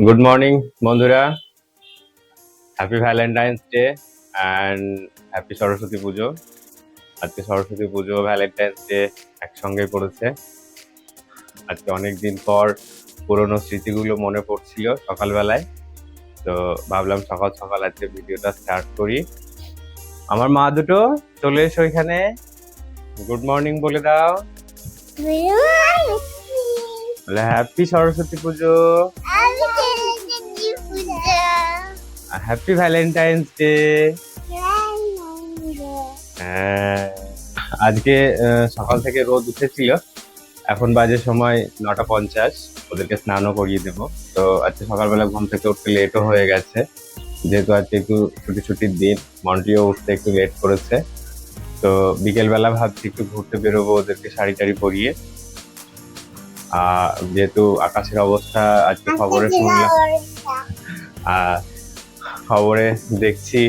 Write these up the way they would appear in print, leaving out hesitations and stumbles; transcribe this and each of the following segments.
Good morning বন্ধুরা, happy Valentine's day and happy Saraswati পুজো। আজকে সরস্বতী পুজো, Valentine's day একসঙ্গে পড়েছে। আজকে অনেক দিন পর পুরোনো স্মৃতিগুলো মনে পড়ছিল সকালবেলায়, তো ভাবলাম সকাল সকাল আজকে ভিডিওটা স্টার্ট করি। আমার মা দুটো চলে এসো এখানে, গুড মর্নিং বলে দাও, বলে হ্যাপি সরস্বতী পুজো, হ্যাপি ভ্যালেন্টাইন্স ডে। আজকে সকাল থেকে রোদ উঠেছিল, এখন বাজে সময় 9:50। ওদেরকে স্নানও করিয়ে দেব। তো আজকে সকালবেলা ঘুম থেকে উঠতে লেটও হয়ে গেছে, যেহেতু আজকে একটু ছুটির দিন। মন্টিও উঠতে একটু লেট করেছে, তো বিকেলবেলা ভাবছি একটু ঘুরতে বেরোবো ওদেরকে শাড়ি টাড়ি পরিয়ে। যেহেতু আকাশের অবস্থা আজকে খবরে শুনলাম, খবরে দেখছি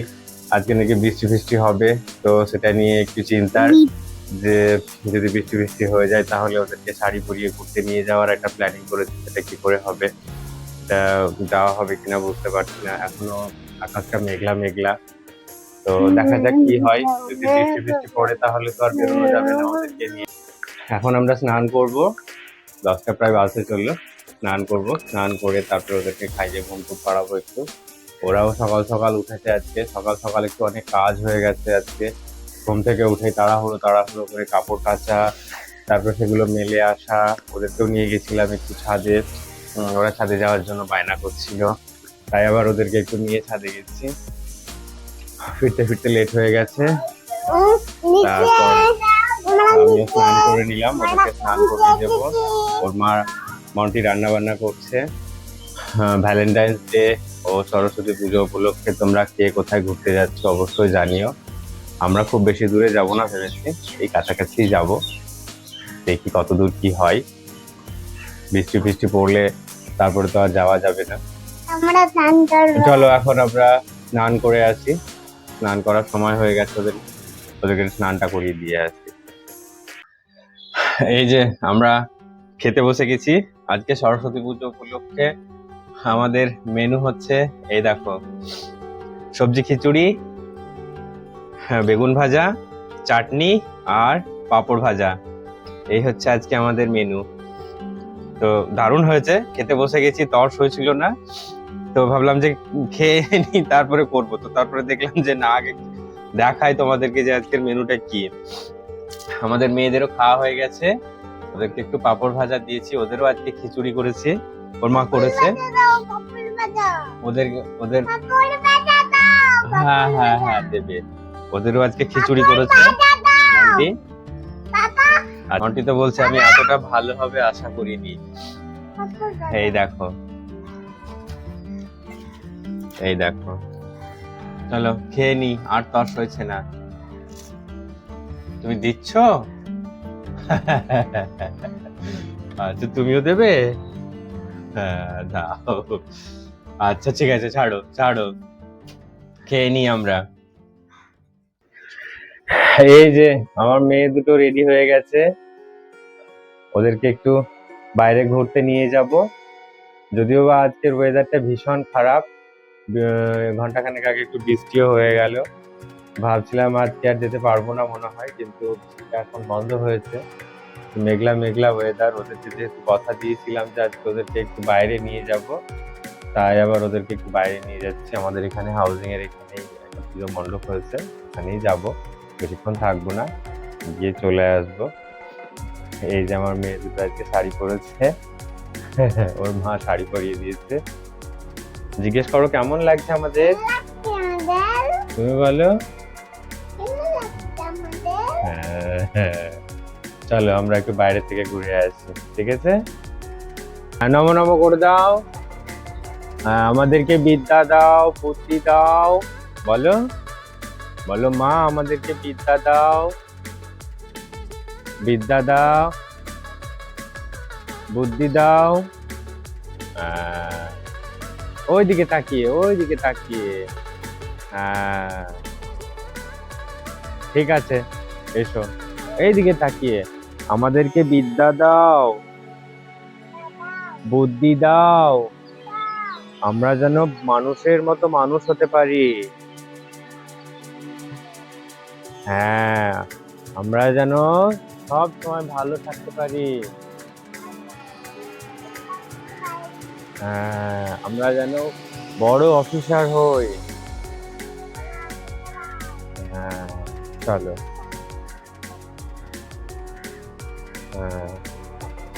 আজকে নাকি বৃষ্টি ফিষ্টি হবে, তো সেটা নিয়ে একটু চিন্তার যে যদি বৃষ্টি বৃষ্টি হয়ে যায় তাহলে ওদেরকে শাড়ি পরিয়ে ঘুরতে নিয়ে যাওয়ার একটা প্ল্যানিং করেছি। সেটা কি করে হবে, এটা যাওয়া হবে কিনা বুঝতে পারছি না। এখনো আকাশটা মেঘলা মেঘলা, তো দেখা যাক কি হয়। যদি বৃষ্টি বৃষ্টি পড়ে তাহলে তো আর বেরোনো যাবে না ওদেরকে নিয়ে। এখন আমরা স্নান করব, 10টা প্রায় বাজতে চললো। স্নান করব, স্নান করে তারপরে ওদেরকে খাইয়ে ঘুম টুম পাড়াবো একটু। ওরাও সকাল সকাল উঠেছে, আজকে সকাল সকাল একটু অনেক কাজ হয়ে গেছে। আজকে ঘুম থেকে উঠে তাড়াহুড়ো করে কাপড় কাচা, তারপর সেগুলো মেলে আসা। ওদেরকেও নিয়ে গেছিলাম একটু ছাদে, ওরা ছাদে যাওয়ার জন্য বায়না করছিল, তাই আবার ওদেরকে একটু নিয়ে ছাদে গেছি। ফিরতে ফিরতে লেট হয়ে গেছে। তারপর আমিও স্নান করে নিলাম, ওদেরকে স্নান করে দেবো। ওর মা মন্টি রান্না বান্না করছে। ভ্যালেন্টাইন্স ডে ও সরস্বতী পুজো উপলক্ষে তোমরা কে কোথায় ঘুরতে যাচ্ছ অবশ্যই জানিও। আমরা খুব বেশি দূরে যাব না ভেবেছি, এই কাছাকাছি যাব, দেখি কত দূর কি হয়। বৃষ্টি ফিষ্টি পড়লে তারপরে তো আর যাওয়া যাবে না। চলো এখন আমরা স্নান করে আসি, স্নান করার সময় হয়ে গেছে, ওদেরকে স্নানটা করিয়ে দিয়ে আসি। এই যে আমরা খেতে বসে গেছি আজকে সরস্বতী পুজো উপলক্ষে। আমাদের মেনু হচ্ছে এই দেখো, সবজি খিচুড়ি, বেগুন ভাজা, চাটনি আর পাঁপড় ভাজা। এই হচ্ছে আজকে আমাদের মেনু। তো দারুণ হয়েছে, খেতে বসে গেছি, তর্স হয়েছিল না, তো ভাবলাম যে খেয়ে নি তারপরে করবো। তো তারপরে দেখলাম যে না, আগে দেখাই তোমাদেরকে যে আজকের মেনুটা কি। আমাদের মেয়েদেরও খাওয়া হয়ে গেছে, ওদেরকে একটু পাঁপড় ভাজা দিয়েছি। ওদেরও আজকে খিচুড়ি করেছে, ওর মা করেছে। ওদের ওদের হ্যাঁ হ্যাঁ হ্যাঁ দেবে। ওদেরও আজকে খিচুড়ি করেছে মন্টি। আর মন্টি তো বলছে আমি এতটা ভালো হবে আশা করিনি। এই দেখো, এই দেখো, চলো খেয়ে নি, আর তর্স হয়েছে না। তুমি দিচ্ছ? আচ্ছা তুমিও দেবে? হ্যাঁ দাও। আচ্ছা ঠিক আছে, ছাড়ো ছাড়ো, খেয়ে নি আমরা। এই যে আমার মেয়ে দুটো রেডি হয়ে গেছে, ওদেরকে একটু বাইরে ঘুরতে নিয়ে যাব। যদিও বা আজকের ওয়েদারটা ভীষণ খারাপ, ঘন্টাখানেক আগে একটু বৃষ্টিও হয়ে গেল। ভাবছিলাম আজকে আর যেতে পারবো না মনে হয়, কিন্তু বৃষ্টিটা এখন বন্ধ হয়েছে। মেঘলা মেঘলা ওয়েদার, ওদেরকে যেহেতু কথা দিয়েছিলাম যে আজকে ওদেরকে একটু বাইরে নিয়ে যাব, তাই আবার ওদেরকে একটু বাইরে নিয়ে যাচ্ছি। আমাদের এখানে হাউজিং এর এখানেই একটা পুজো মণ্ডপ হয়েছে, ওখানেই যাব, বেশিক্ষণ থাকবো না, গিয়ে চলে আসবো। এই যে আমার মেয়ে দুটো আজকে শাড়ি পরেছে, ওর মা শাড়ি পরিয়ে দিয়েছে। জিজ্ঞেস করো কেমন লাগছে আমাদের, তুমি বলো। হ্যাঁ, চলো আমরা একটু বাইরে থেকে ঘুরে আসি, ঠিক আছে? নম নম করে দাও, আমাদেরকে বিদ্যা দাও, বুদ্ধি দাও, বলো বলো মা আমাদেরকে বিদ্যা দাও, বিদ্যা দাও, বুদ্ধি দাও। ওইদিকে তাকিয়ে, ওইদিকে তাকিয়ে। হ্যাঁ ঠিক আছে, এসো এইদিকে তাকিয়ে, আমাদেরকে বিদ্যা দাও, বুদ্ধি দাও, আমরা যেন মানুষের মতো মানুষ হতে পারি। হ্যাঁ, আমরা যেন সব সময় ভালো থাকতে পারি। হ্যাঁ, আমরা যেন বড় অফিসার হই। হ্যাঁ, চলো। হ্যাঁ,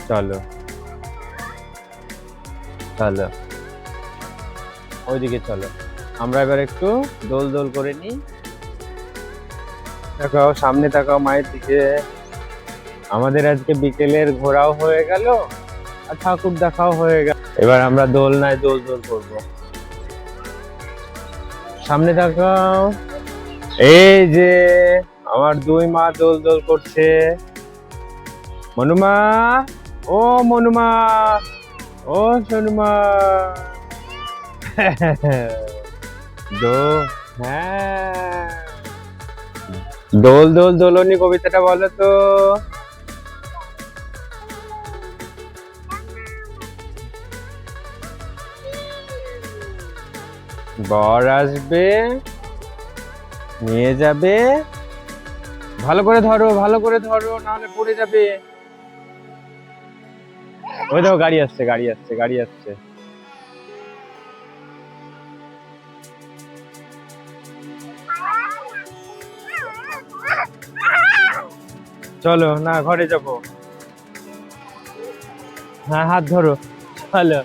চলো চলো ওইদিকে চলো। আমরা এবার একটু দোল দোল করে নিই। তাকাও, সামনে তাকাও মায়ের দিকে। আমাদের আজকে বিকেলের ঘোরাও হয়ে গেল আর ঠাকুর দেখাও হয়ে গেল। এবার আমরা দোলনায় দোল দোল করবো। সামনে তাকাও। এই যে আমার দুই মা দোল দোল করছে। মনুমা, ও মনুমা, ও সোনুমা। দো হ্যাঁ, দোল দোল দোলনি কবিতাটা বলো তো। বর আসবে, নিয়ে যাবে। ভালো করে ধরো, ভালো করে ধরো, নাহলে পড়ে যাবে। ওই দেখো গাড়ি আসছে, গাড়ি আসছে, গাড়ি আসছে। চলো না, ঘরে যাবো। হ্যাঁ, হাত ধরো। চলো।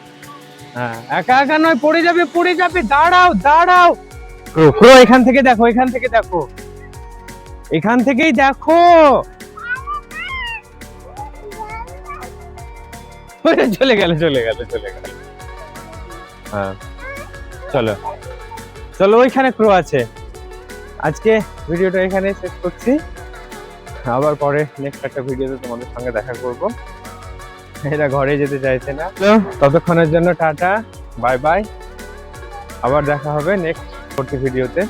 হ্যাঁ, একা একা নয়, পড়ে যাবে, পড়ে যাবে। দাঁড়াও দাঁড়াও। ক্রো ক্রো, এখান থেকে দেখো, এখান থেকে দেখো, এখান থেকেই দেখো। চলে গেল, চলে গেল, চলে গেল। হ্যাঁ, চলো চলো, ওইখানে ক্রো আছে। আজকে ভিডিওটা এখানে শেষ করছি। আবার পরে নেক্সট একটা ভিডিওতে তোমাদের সঙ্গে দেখা করব। এরা ঘরে যেতে চাইছে না, তো ততক্ষণের জন্য টাটা, বাই বাই। আবার দেখা হবে নেক্সট পরবর্তী ভিডিওতে।